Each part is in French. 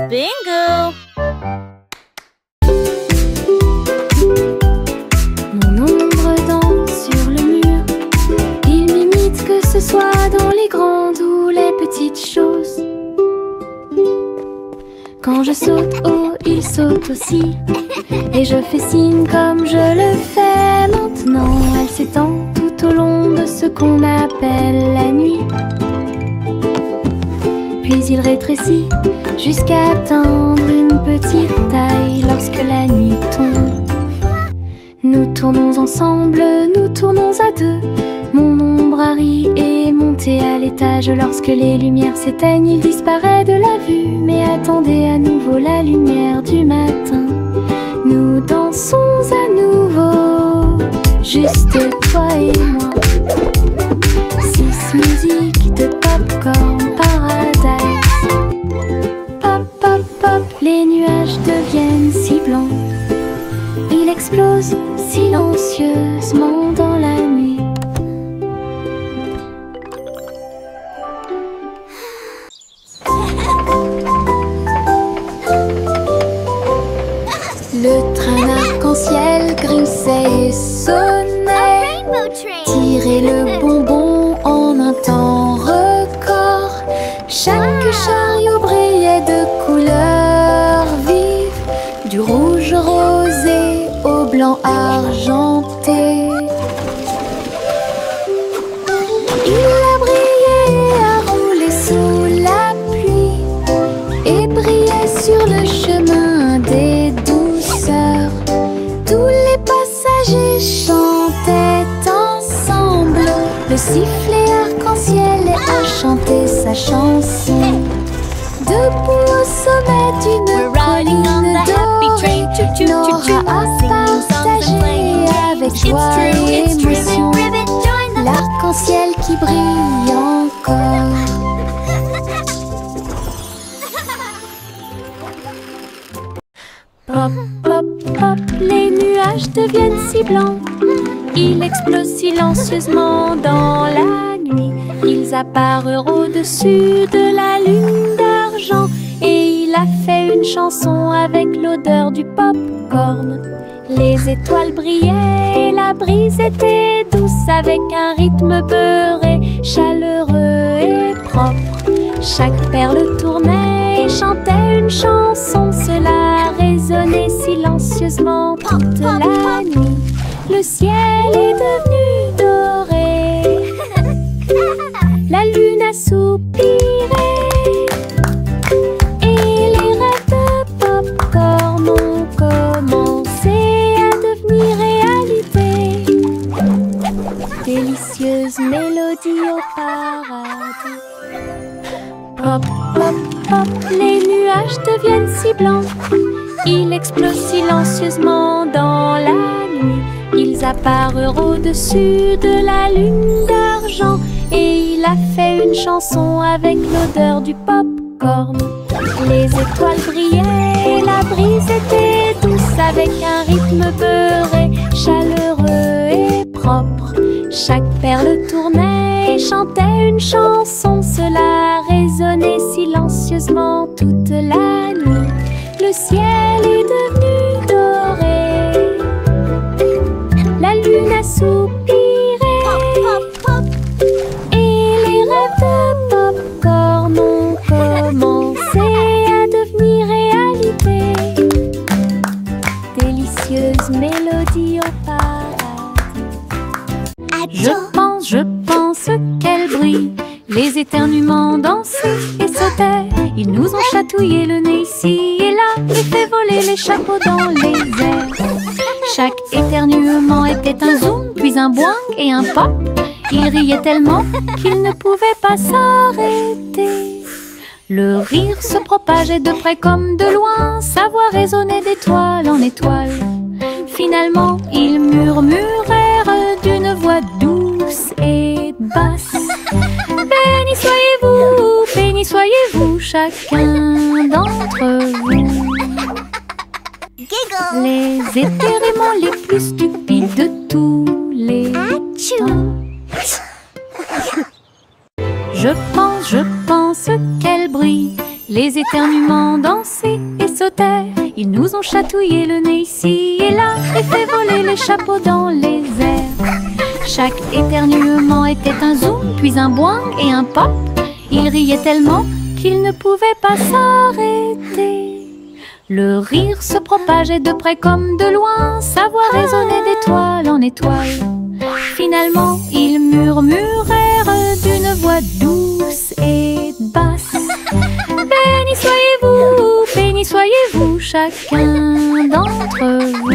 Bingo! Mon ombre danse sur le mur. Il m'imite que ce soit dans les grandes ou les petites choses. Quand je saute haut, il saute aussi. Et je fais signe comme je le fais maintenant. Elle s'étend tout au long de ce qu'on appelle la nuit. Puis il rétrécit jusqu'à atteindre une petite taille lorsque la nuit tombe. Nous tournons ensemble, nous tournons à deux. Mon ombre Harry est monté à l'étage. Lorsque les lumières s'éteignent, il disparaît de la vue. Mais attendez à nouveau la lumière du matin. Nous dansons à nouveau, juste toi et moi. 6 musiques de Popcorn Paradise. Pop, pop, pop, les nuages deviennent si blancs. Il explose silencieusement dans la nuit. Le train arc-en-ciel grinçait et sonnait. Tirer le bonbon en un temps record. Chaque chariot brillait de couleurs vives, du rouge rosé au blanc argenté. Il a brillé, a roulé sous la pluie et brillait sur le chemin des douceurs. Tous les passagers chantaient ensemble. Le sifflet arc-en-ciel a chanté sa chanson. Debout au sommet d'une colline dorée, Nora a partagé avec joie et émotion l'arc-en-ciel qui brille encore. Pop, pop, pop, les nuages deviennent si blancs. Ils explosent silencieusement dans la nuit. Ils apparurent au-dessus de la lune d'argent. Et il a fait une chanson avec l'odeur du popcorn. Les étoiles brillaient et la brise était douce, avec un rythme beurré, chaleureux et propre. Chaque perle tournait et chantait une chanson. Cela résonnait silencieusement toute la nuit. Le ciel est devenu doré. La lune a soupiré. Et les rêves de popcorn ont commencé à devenir réalité. Délicieuse mélodie au paradis. Pop, pop, pop, les nuages deviennent si blancs. Ils explosent silencieusement dans la nuit. Ils apparurent au-dessus de la lune d'argent. Et il a fait une chanson avec l'odeur du popcorn. Les étoiles brillaient et la brise était douce, avec un rythme beurré, chaleureux et propre. Chaque perle tournait et chantait une chanson. Cela résonnait silencieusement toute la nuit. Le ciel est devenu doré. La lune a soupiré. Et les rêves de popcorn ont commencé à devenir réalité. Délicieuse mélodie au paradis. Je pense qu'elle brille. Les éternuements dansaient et sautaient. Ils nous ont chatouillé le nez ici et là et fait voler les chapeaux dans les airs. Chaque éternuement était un zoom, puis un boing et un pop. Ils riaient tellement qu'ils ne pouvaient pas s'arrêter. Le rire se propageait de près comme de loin. Sa voix résonnait d'étoile en étoile. Finalement, ils murmurèrent d'une voix douce et basse. Béni soyez-vous, chacun d'entre vous. Les éternuements les plus stupides de tous les temps. Je pense qu'elle brille. Les éternuements dansaient et sautaient. Ils nous ont chatouillé le nez ici et là et fait voler les chapeaux dans les airs. Chaque éternuement était un zoom, puis un boing et un pop. Ils riaient tellement qu'ils ne pouvaient pas s'arrêter. Le rire se propageait de près comme de loin, sa voix résonnait d'étoile en étoile. Finalement, ils murmurèrent d'une voix douce et basse. Béni soyez-vous, chacun d'entre vous.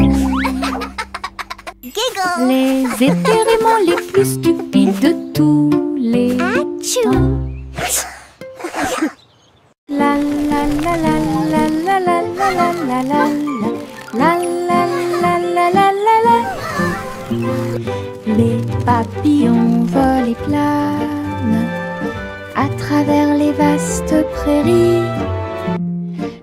Les éternuements les plus stupides de tous les temps. La la la la la la la la la la la la la la la la. Les papillons volent et planent à travers les vastes prairies.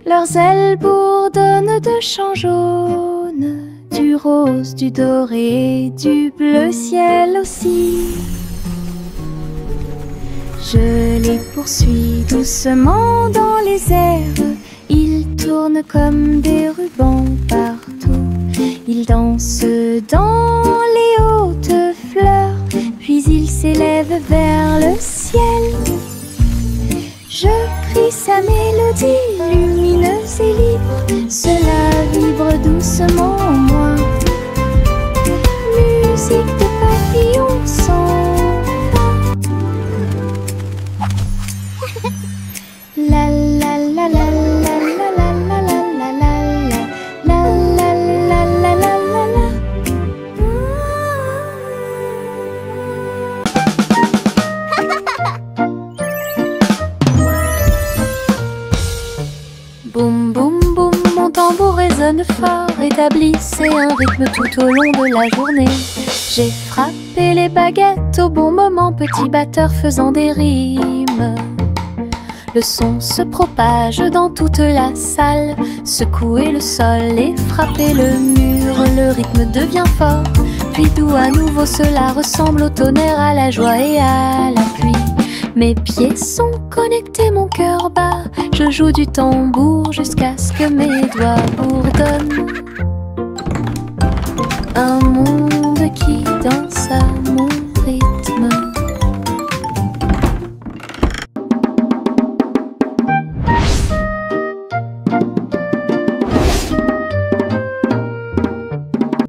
Leurs ailes bourdonnent de chants jaunes, du rose, du doré, du bleu ciel aussi. Je les poursuis doucement dans les airs. Ils tournent comme des rubans partout. Ils dansent dans les hautes fleurs, puis ils s'élèvent vers le ciel. Je crie sa mélodie lumineuse et libre. Cela vibre doucement en moi. Musique de papillons sans pas. La la la la la la la la la la la la la la la la. Boum boum boum, mon tambour résonne fort, établissez un rythme tout au long de la journée. J'ai frappé les baguettes au bon moment, petit batteur faisant des rimes. Le son se propage dans toute la salle, secouez le sol et frappez le mur. Le rythme devient fort, puis doux à nouveau, cela ressemble au tonnerre, à la joie et à la pluie. Mes pieds sont connectés, mon cœur bat. Je joue du tambour jusqu'à ce que mes doigts bourdonnent. Un monde qui danse à mon rythme.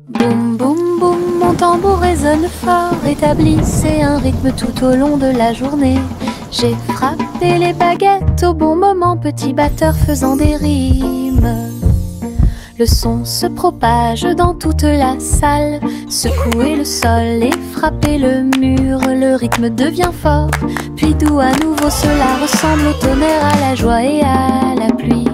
Boum boum boum, mon tambour résonne fort, établissez un rythme tout au long de la journée. J'ai frappé les baguettes au bon moment, petit batteur faisant des rimes. Le son se propage dans toute la salle, secouez le sol et frappez le mur. Le rythme devient fort, puis doux à nouveau, cela ressemble au tonnerre, à la joie et à la pluie.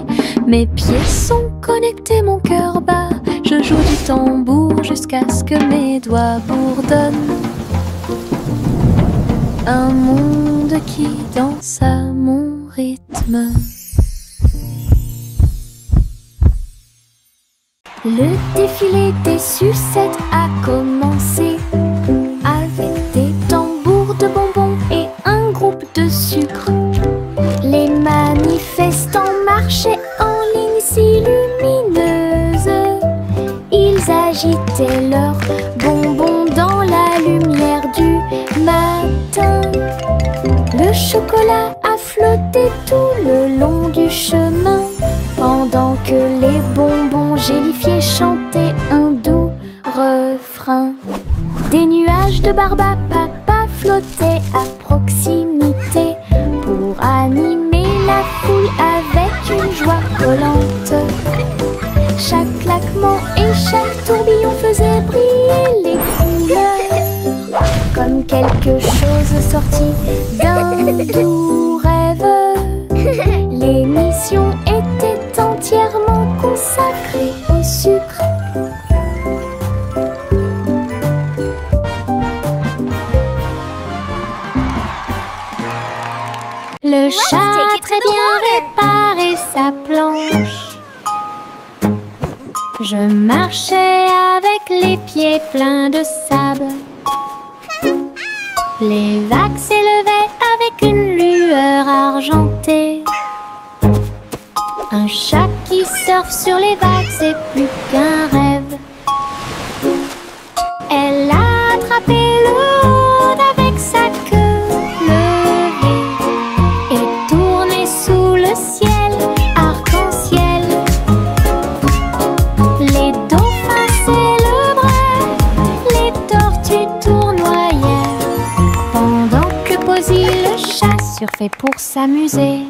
Mes pieds sont connectés, mon cœur bat. Je joue du tambour jusqu'à ce que mes doigts bourdonnent. Un monde qui danse à mon rythme. Le défilé des sucettes a commencé, avec des tambours de bonbons et un groupe de sucre. Les manifestants marchaient en ligne si lumineuse. Ils agitaient leurs bonbons dans la lumière du matin. Le chocolat a flotté tout le long du chemin, pendant que les bonbons gélifiés chantaient un doux refrain. Des nuages de barbe à papa flottaient à proximité pour animer la foule avec une joie collante. Chaque claquement et chaque tourbillon faisait briller les couleurs, comme quelque chose sorti d'un doux rêve. L'émission était entièrement consacrée au sucre. Le chat a très bien réparé sa planche. Je marchais avec les pieds pleins de sable. Les vagues s'élevaient avec une lueur argentée. Un chat qui surfe sur les vagues, c'est plus qu'un rêve. Elle a attrapé l'eau avec sa queue levée et tourné sous le ciel arc-en-ciel. Les dauphins célébraient, les tortues tournoyaient, pendant que Posy le chat surfait pour s'amuser.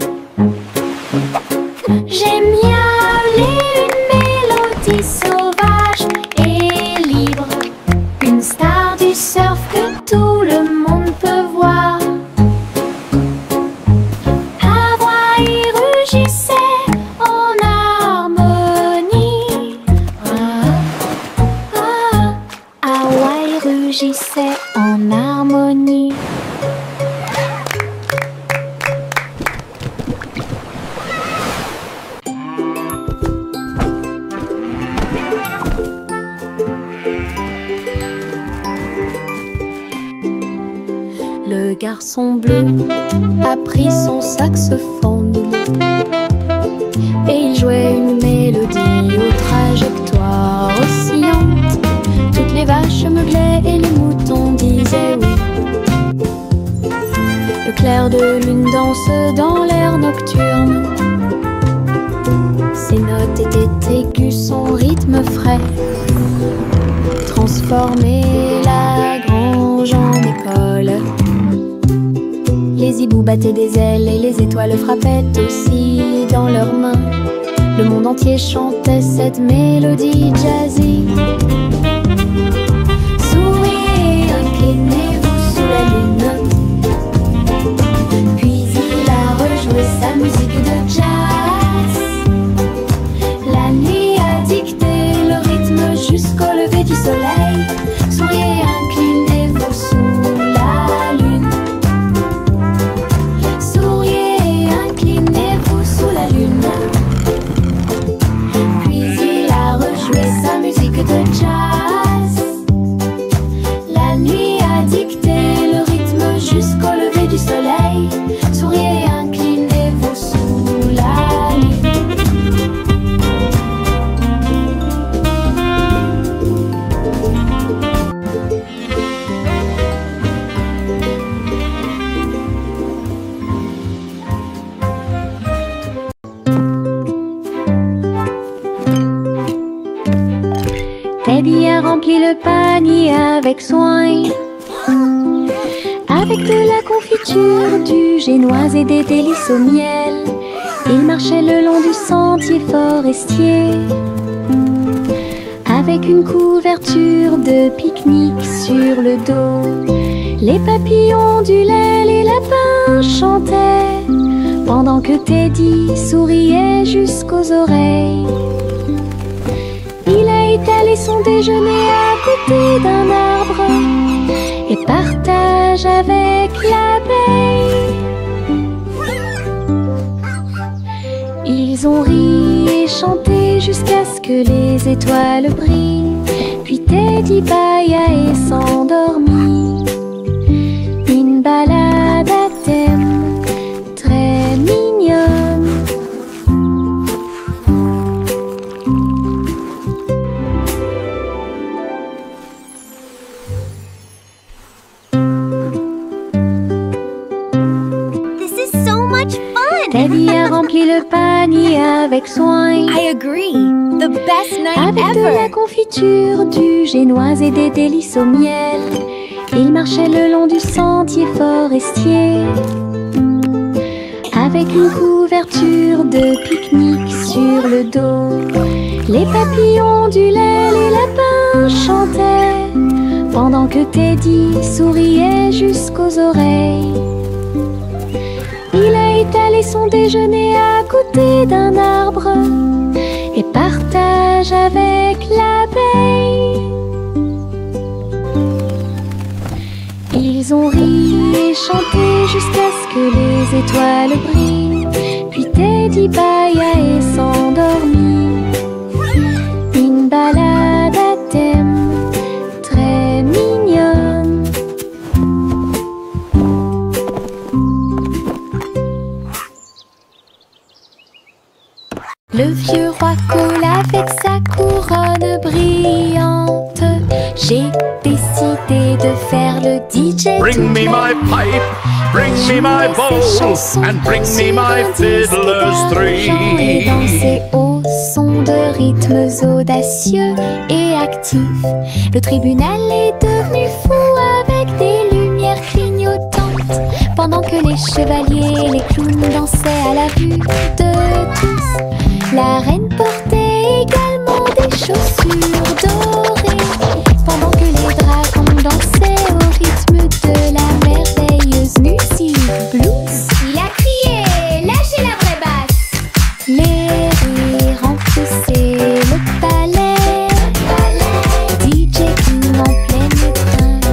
J'aime miauler une mélodie sauvage et libre, une star du surf que tout le monde peut voir. Hawaï rugissait en harmonie. Hawaï rugissait en harmonie. Le garçon bleu a pris son saxophone et il jouait une mélodie aux trajectoires oscillantes. Toutes les vaches meuglaient et les moutons disaient oui. Le clair de lune danse dans l'air nocturne. Ses notes étaient aiguës, son rythme frais transformait la grange en école. Les hiboux battaient des ailes et les étoiles frappaient aussi dans leurs mains. Le monde entier chantait cette mélodie jazzy. Souriez, inclinez-vous sous la lune. Puis il a rejoué sa musique de jazz. La nuit a dicté le rythme jusqu'au lever du soleil. Souriez, inclinez-vous sous la lune. Souriez, inclinez-vous sous la lune. Puis il a rejoué sa musique de jazz. La nuit a dicté le rythme jusqu'au lever du soleil. Souriez, inclinez-vous sous la lune. Teddy a rempli le panier avec soin, avec de la confiture, du génoise et des délices au miel. Il marchait le long du sentier forestier, avec une couverture de pique-nique sur le dos. Les papillons ondulaient, les lapins chantaient, pendant que Teddy souriait jusqu'aux oreilles. Il a étalé son déjeuner à côté d'un arbre et partage avec l'abeille. Ils ont ri et chanté jusqu'à ce que les étoiles brillent. Puis Teddy bâilla et s'endormit. Une balade à thème très mignonne. Teddy a rempli le panier avec soin. I agree. The best night Avec de la ever. confiture, du génoise et des délices au miel. Il marchait le long du sentier forestier, avec une couverture de pique-nique sur le dos. Les papillons ondulaient, les lapins chantaient, pendant que Teddy souriait jusqu'aux oreilles. Il a étalé son déjeuner à côté d'un arbre et partage avec l'abeille. Ils ont ri et chanté jusqu'à ce que les étoiles brillent. Puis Teddy bâilla et s'endormit. Une balade à thème très mignonne. Le vieux roi coule avec sa couronne brillante. J'ai décidé de faire le DJ. Bring me my pipe, bring me my bowl, and bring me my fiddler's three. Et danser au son de rythmes audacieux et actifs. Le tribunal est devenu fou avec des lumières clignotantes, pendant que les chevaliers et les clowns dansaient à la vue de tous. La reine portait également des chaussures dorées, pendant que les dragons dansaient au rythme de la merveilleuse musique blues. Il a crié, lâchez la vraie basse. Les rires remplissaient le palais, DJ King en pleine étreinte.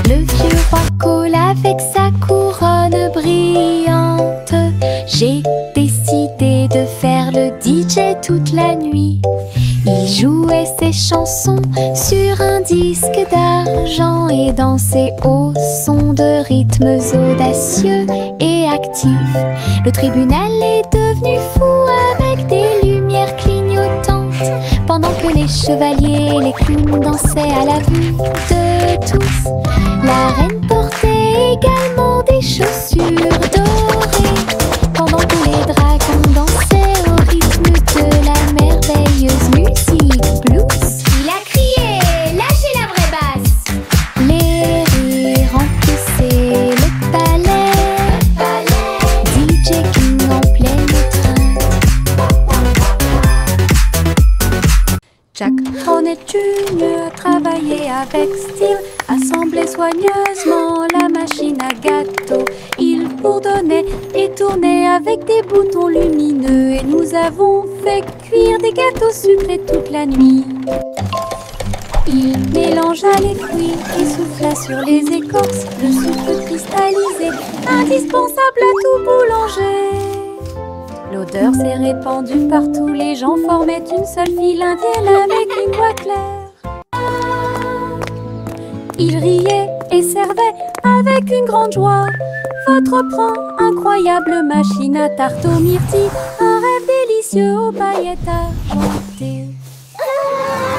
Le vieux roi coule avec sa couronne brillante. J'ai décidé de faire le DJ toute la nuit. Il jouait ses chansons sur un disque d'argent et dansait au son de rythmes audacieux et actifs. Le tribunal est devenu fou avec des lumières clignotantes, pendant que les chevaliers et les clowns dansaient à la vue de tous. La reine portait également des chaussures dorées, pendant que les dragons dansaient au rythme de la merveilleuse musique blues. Il a crié, lâchez la vraie basse. Les rires remplissaient le palais, DJ King en pleine étreinte. Jack Hornet Jr. travaillait avec style, assemblait soigneusement la machine à gâteau. Il bourdonnait et tournait avec des boutons lumineux, et nous avons fait cuire des gâteaux sucrés toute la nuit. Il mélangea les fruits et souffla sur les écorces, le sucre cristallisé, indispensable à tout boulanger. L'odeur s'est répandue partout, les gens formaient une seule file indienne avec une voix claire. Il riait et servait avec une grande joie. Votre pain, incroyable machine à tarte aux myrtilles, un rêve délicieux aux paillettes argentées.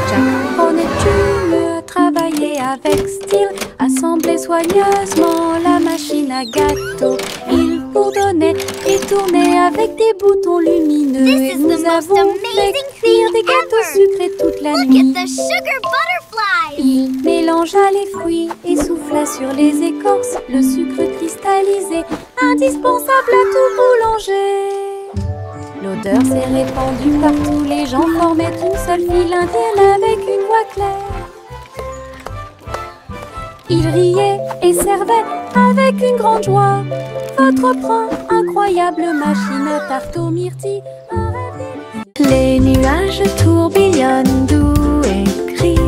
Jack Hornet Jr. travaillait avec style, assemblait soigneusement la machine à gâteau. Il bourdonnait et tournait avec des boutons lumineux, et nous avons fait cuire des gâteaux sucrés toute la nuit. Look at the sugar butterfly. Il mélangea les fruits et souffla sur les écorces, le sucre cristallisé, indispensable à tout boulanger. L'odeur s'est répandue partout, les gens formaient une seule file indienne avec une voix claire. Il riait et servait avec une grande joie. Votre pain, incroyable machine à tarte aux myrtilles, un rêve délicieux. Les nuages tourbillonnent doux et gris,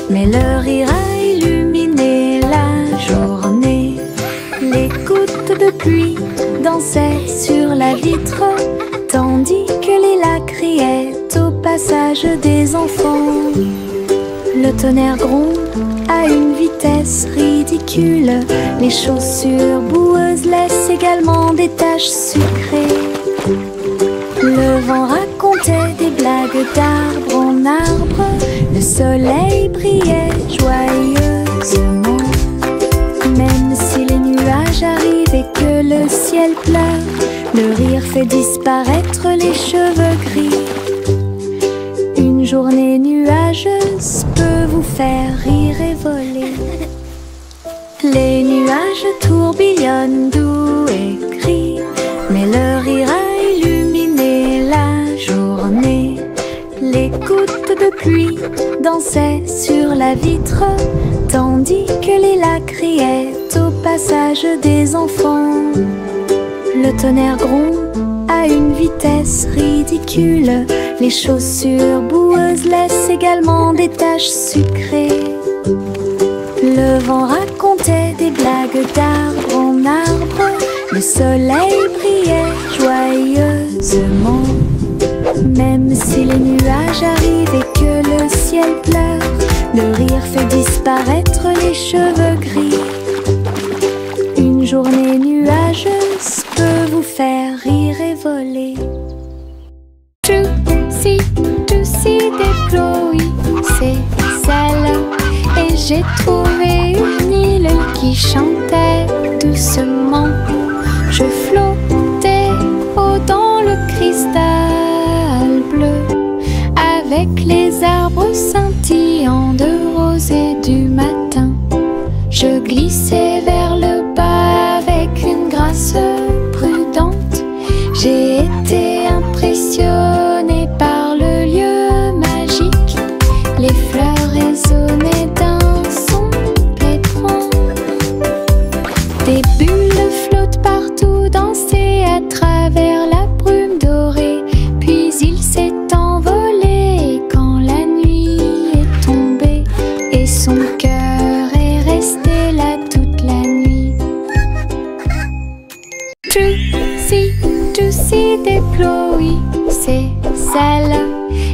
mais leur rire a illuminé la journée. Les gouttes de pluie dansaient sur la vitre, tandis que les lacs criaient au passage des enfants. Le tonnerre gronde à une vitesse ridicule, les chaussures boueuses laissent également des taches sucrées. Le vent racontait des blagues d'arbre en arbre, le soleil brillait joyeusement. Même si les nuages arrivent et que le ciel pleure, le rire fait disparaître les cheveux gris. Une journée nuageuse peut vous faire rire et voler. Les nuages tourbillonnent doux et gris, mais leur rire a illuminé la journée. Les gouttes de pluie dansaient sur la vitre, tandis que les lacs criaient au passage des enfants. Le tonnerre gronde à une vitesse ridicule, les chaussures boueuses laissent également des taches sucrées. Le vent racontait des blagues d'arbre en arbre, le soleil brillait joyeusement. Même si les nuages arrivent et que le ciel pleure, le rire fait disparaître les cheveux gris. Une journée nuageuse peut vous faire rire voler. Tootsie, tootsie déploie ses ailes et j'ai trouvé une île qui chantait doucement. Je flottais haut dans le cristal bleu avec les arbres scintillants de rose et du matin. Je glissais vers le bas avec une grâce prudente. J'ai été impressionnée par le lieu magique. Les fleurs résonnaient d'un son pétrant. Des bulles flottent partout, dansaient à travers la brume dorée. Puis il s'est envolé quand la nuit est tombée. Et son cœur est resté là toute la nuit. Tootsie, tootsie déploie ses ailes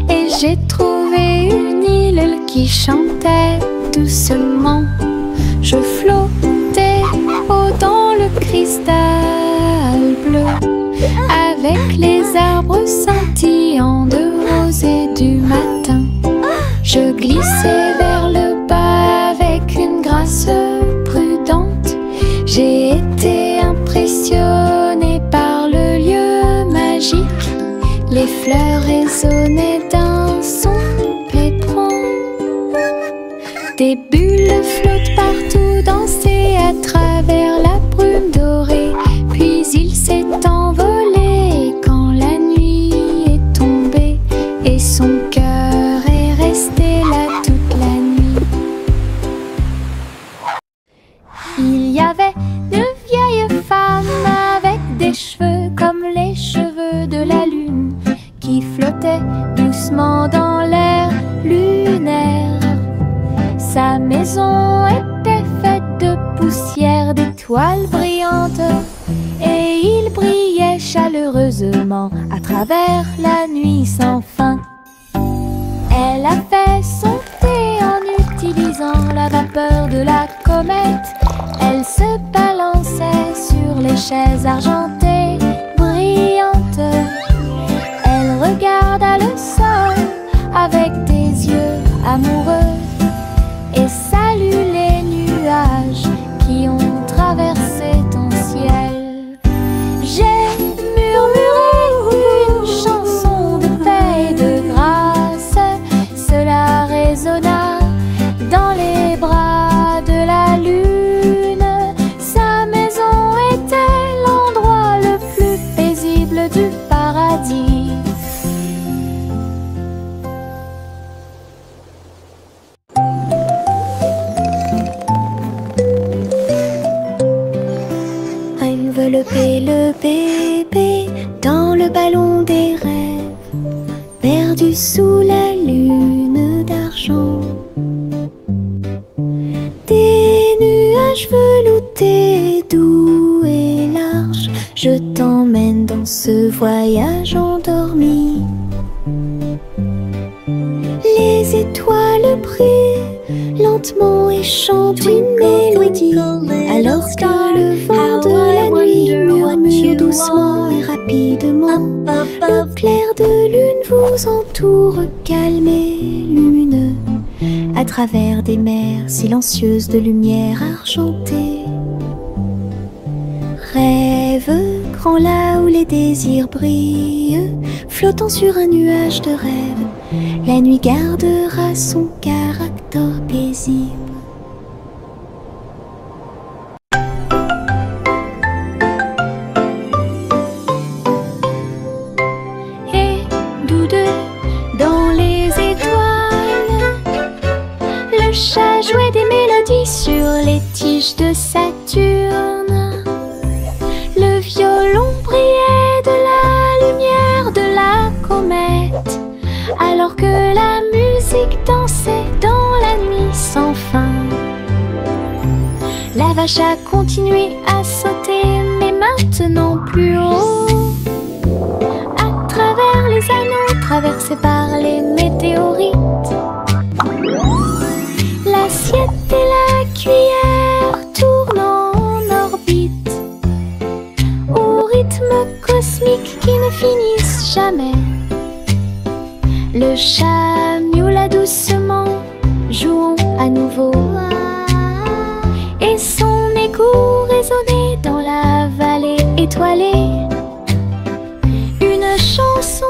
et j'ai trouvé une île qui chantait doucement. Je flottais haut dans le cristal bleu avec les arbres scintillants de rose et du matin. Je glissais vers le bas avec une grâce prudente. J'ai été impressionnée par le lieu magique. Les fleurs résonnaient d'un son pétrant. Des bulles flottent partout, dansaient à travers la brume dorée. Puis il s'est envolé quand la nuit est tombée. Et son cœur est resté là toute la nuit. Il y avait de vieilles femmes avec des cheveux comme les cheveux de la lune qui flottaient doucement dans l'air lunaire. Sa maison était faite de poussière, d'étoiles brillantes, et il brillait chaleureusement à travers la nuit sans fin. Elle a fait son thé en utilisant la vapeur de la comète. Elle se balançait sur les chaises argentées brillantes. Elle regarda le sol avec des yeux amoureux et salue les nuages qui ont traversé ton ciel. J'ai murmuré une chanson de paix et de grâce. Cela résonna dans les bras de la lune. Sa maison était l'endroit le plus paisible du paradis. Envelopper le bébé dans le ballon des rêves, perdu sous la lune d'argent. Des nuages veloutés, doux et larges, je t'emmène dans ce voyage endormi. Les étoiles brillent lentement et chantent une mélodie, alors que le vent de la nuit murmure doucement et rapidement. Le clair de lune vous entoure, calme et lumineux, à travers des mers silencieuses de lumière argentée. Rêve grand là où les désirs brillent, flottant sur un nuage de rêve, la nuit gardera son caractère paisible. Et nous deux, dans les étoiles, le chat jouait des mélodies sur les tiges de Saturne. Le violon brillait de la lumière de la comète, alors que la musique dansait dans la nuit sans fin. La vache a continué à sauter, mais maintenant plus haut, à travers les anneaux traversés par les météorites. L'assiette et la cuillère tournent en orbite au rythme cosmique cosmiques qui ne finissent jamais. Le chat miaula doucement, jouons à nouveau. Et son écho résonnait dans la vallée étoilée. Une chanson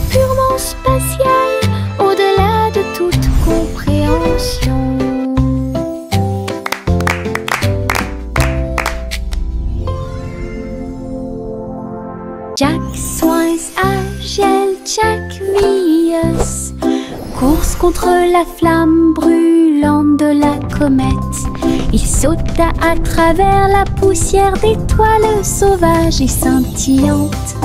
purement spatiale, au-delà de toute compréhension. Jack Swines agile, Jack Mius, course contre la flamme brûlante de la comète. Il sauta à travers la poussière d'étoiles sauvages et scintillantes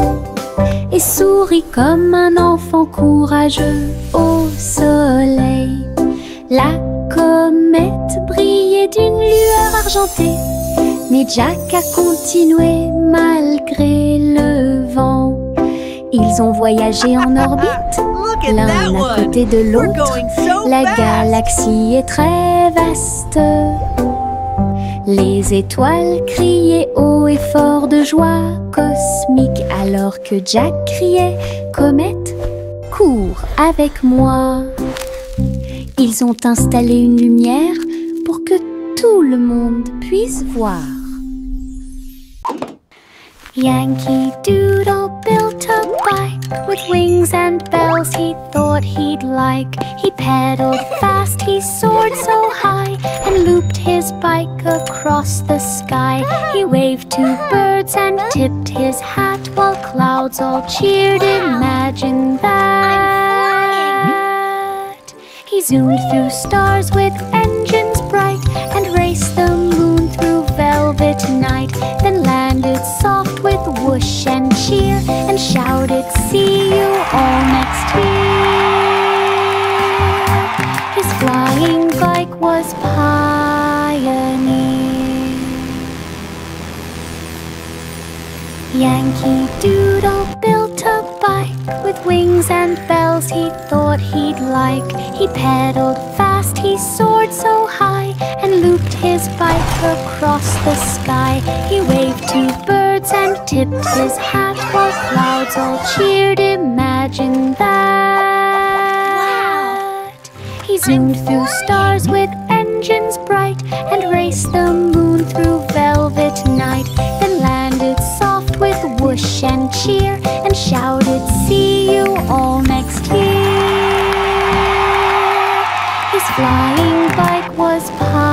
et sourit comme un enfant courageux au soleil. La comète brillait d'une lueur argentée, mais Jack a continué malgré le vent. Ils ont voyagé en orbite, l'un à côté de l'autre. La galaxie est très vaste. Les étoiles criaient haut et fort de joie cosmique, alors que Jack criait « Comète, cours avec moi !» Ils ont installé une lumière pour que tout le monde puisse voir. Yankee Doodle built a bike with wings and bells he thought he'd like. He pedaled fast, he soared so high, and looped his bike across the sky. He waved to birds and tipped his hat while clouds all cheered. Imagine that. He zoomed through stars with engines bright and raced the moon through velvet night. Then landed soft with whoosh and cheer and shouted, "See you all next year." His flying bike was Pioneer. Yankee Doodle built a bike with wings and bells he thought he'd like. He pedaled fast, he soared so high, and looped his bike across the sky. He waved to birds and tipped his hat while clouds all cheered. Imagine that. He zoomed through stars with engines bright and raced the moon through velvet night. Then landed soft with whoosh and cheer and shouted, "See you all next year." His flying bike was Pioneer.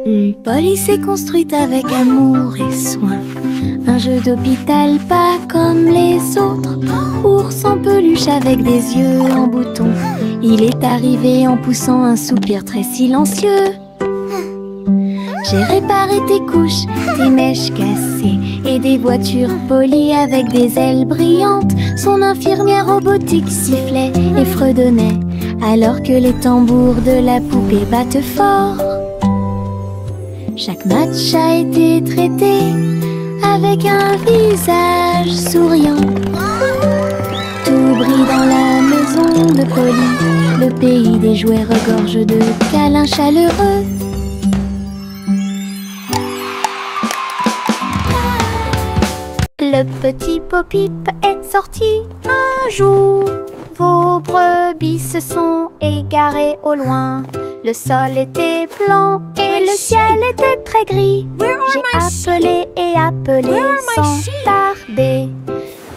Une police est construite avec amour et soin. Un jeu d'hôpital pas comme les autres. Ours en peluche avec des yeux en bouton. Il est arrivé en poussant un soupir très silencieux. J'ai réparé tes couches, tes mèches cassées et des voitures polies avec des ailes brillantes. Son infirmière robotique sifflait et fredonnait alors que les tambours de la poupée battent fort. Chaque match a été traité avec un visage souriant. Tout brille dans la maison de Polly. Le pays des jouets regorge de câlins chaleureux. Le petit Bo-Peep est sorti un jour. Vos brebis se sont égarées au loin. Le sol était blanc et le ciel était très gris. J'ai appelé et appelé sans tarder.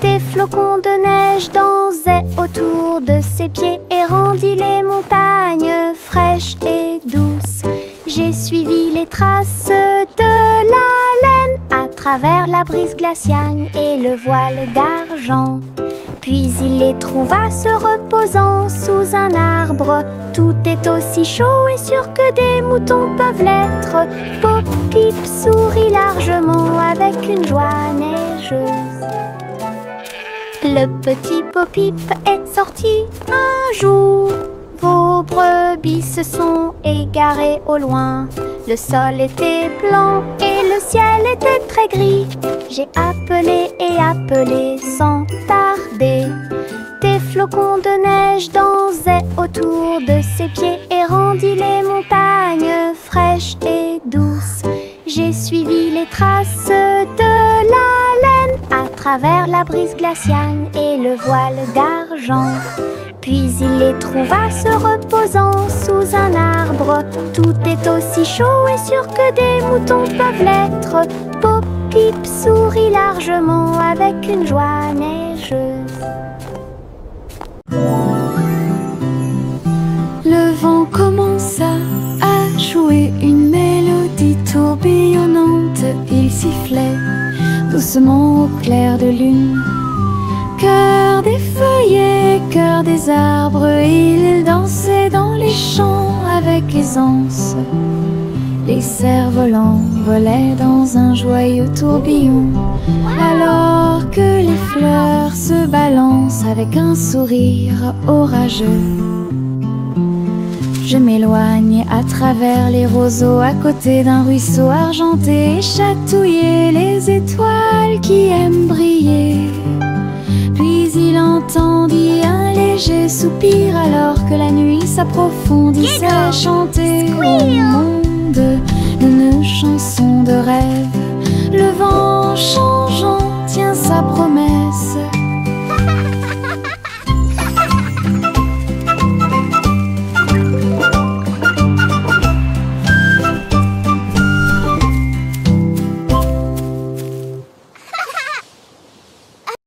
Des flocons de neige dansaient autour de ses pieds et rendit les montagnes fraîches et douces. J'ai suivi les traces de la laine à travers la brise glaciale et le voile d'argent. Puis il les trouva se reposant sous un arbre. Tout est aussi chaud et sûr que des moutons peuvent l'être. Bo-Peep sourit largement avec une joie neigeuse. Le petit Bo-Peep est sorti un jour. Vos brebis se sont égarées au loin. Le sol était blanc et le ciel était très gris. J'ai appelé et appelé sans tarder. Des flocons de neige dansaient autour de ses pieds et rendit les montagnes fraîches et douces. J'ai suivi les traces de la laine à travers la brise glaciale et le voile d'argent. Puis il les trouva se reposant sous un arbre. Tout est aussi chaud et sûr que des moutons peuvent l'être. Bo-Peep sourit largement avec une joie neigeuse. Le vent commença à jouer une mélodie tourbillonnante. Il sifflait doucement au clair de lune. Cœur des feuillets, cœur des arbres, il dansait dans les champs avec aisance. Les cerfs-volants volaient dans un joyeux tourbillon, alors que les fleurs se balancent avec un sourire orageux. Je m'éloigne à travers les roseaux à côté d'un ruisseau argenté et chatouiller les étoiles qui aiment briller. Puis il entendit un léger soupir alors que la nuit s'approfondissait, changeant